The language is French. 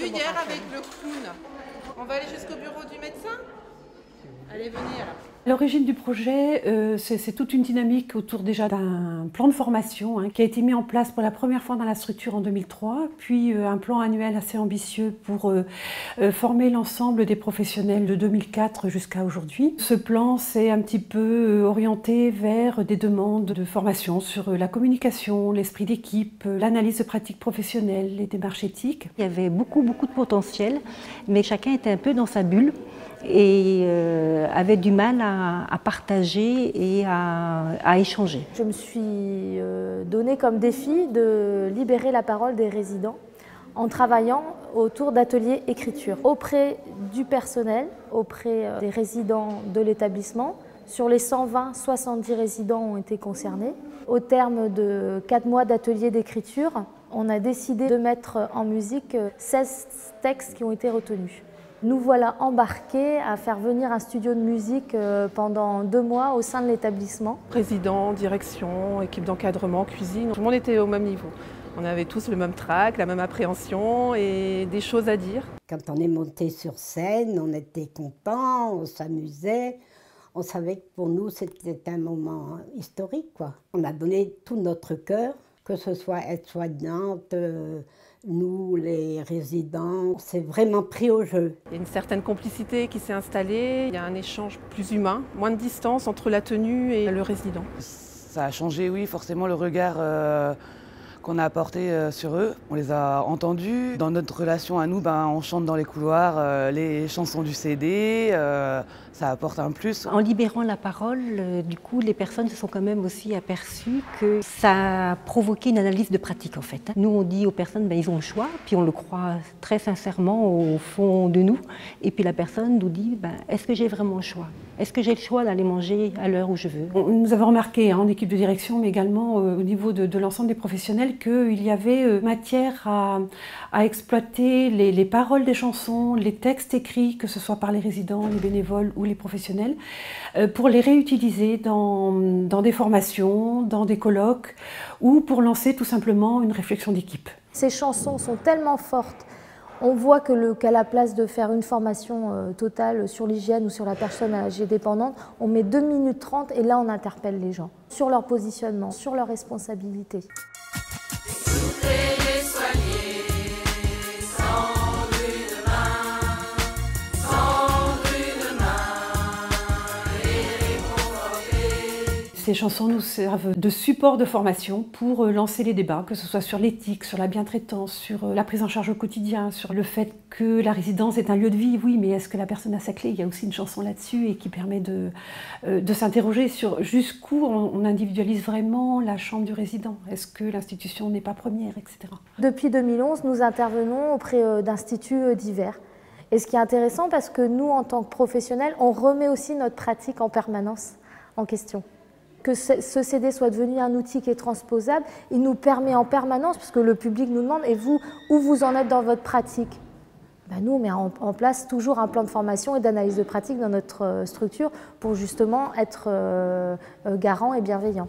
hier avec le clown. On va aller jusqu'au bureau du médecin? Allez, venez alors. L'origine du projet, c'est toute une dynamique autour déjà d'un plan de formation qui a été mis en place pour la première fois dans la structure en 2003, puis un plan annuel assez ambitieux pour former l'ensemble des professionnels de 2004 jusqu'à aujourd'hui. Ce plan s'est un petit peu orienté vers des demandes de formation sur la communication, l'esprit d'équipe, l'analyse de pratiques professionnelles, les démarches éthiques. Il y avait beaucoup de potentiel, mais chacun était un peu dans sa bulle et avait du mal à partager et à échanger. Je me suis donné comme défi de libérer la parole des résidents en travaillant autour d'ateliers écriture auprès du personnel, auprès des résidents de l'établissement. Sur les 120, 70 résidents ont été concernés. Au terme de 4 mois d'ateliers d'écriture, on a décidé de mettre en musique 16 textes qui ont été retenus. Nous voilà embarqués à faire venir un studio de musique pendant 2 mois au sein de l'établissement. Président, direction, équipe d'encadrement, cuisine, tout le monde était au même niveau. On avait tous le même trac, la même appréhension et des choses à dire. Quand on est monté sur scène, on était contents, on s'amusait. On savait que pour nous, c'était un moment historique, quoi. On a donné tout notre cœur, que ce soit aide-soignante, nous, les résidents, on s'est vraiment pris au jeu. Il y a une certaine complicité qui s'est installée, il y a un échange plus humain, moins de distance entre la tenue et le résident. Ça a changé, oui, forcément le regard qu'on a apporté sur eux. On les a entendus. Dans notre relation à nous, on chante dans les couloirs les chansons du CD, ça apporte un plus. En libérant la parole, du coup, les personnes se sont quand même aussi aperçues que ça a provoqué une analyse de pratique en fait. Nous, on dit aux personnes, ils ont le choix, puis on le croit très sincèrement au fond de nous. Et puis la personne nous dit, est-ce que j'ai vraiment le choix? Est-ce que j'ai le choix d'aller manger à l'heure où je veux? Nous avons remarqué en équipe de direction, mais également au niveau de l'ensemble des professionnels, qu'il y avait matière à exploiter les paroles des chansons, les textes écrits, que ce soit par les résidents, les bénévoles ou les professionnels, pour les réutiliser dans des formations, dans des colloques, ou pour lancer tout simplement une réflexion d'équipe. Ces chansons sont tellement fortes. On voit qu'à la place de faire une formation totale sur l'hygiène ou sur la personne âgée dépendante, on met 2 minutes 30 et là on interpelle les gens sur leur positionnement, sur leurs responsabilités. Ces chansons nous servent de support de formation pour lancer les débats, que ce soit sur l'éthique, sur la bientraitance, sur la prise en charge au quotidien, sur le fait que la résidence est un lieu de vie, oui, mais est-ce que la personne a sa clé? Il y a aussi une chanson là-dessus et qui permet de s'interroger sur jusqu'où on individualise vraiment la chambre du résident. Est-ce que l'institution n'est pas première, etc. Depuis 2011, nous intervenons auprès d'instituts divers. Et ce qui est intéressant, parce que nous, en tant que professionnels, on remet aussi notre pratique en permanence en question. Que ce CD soit devenu un outil qui est transposable, il nous permet en permanence, parce que le public nous demande, et vous, où vous en êtes dans votre pratique? Nous, on met en place toujours un plan de formation et d'analyse de pratique dans notre structure pour justement être garant et bienveillant.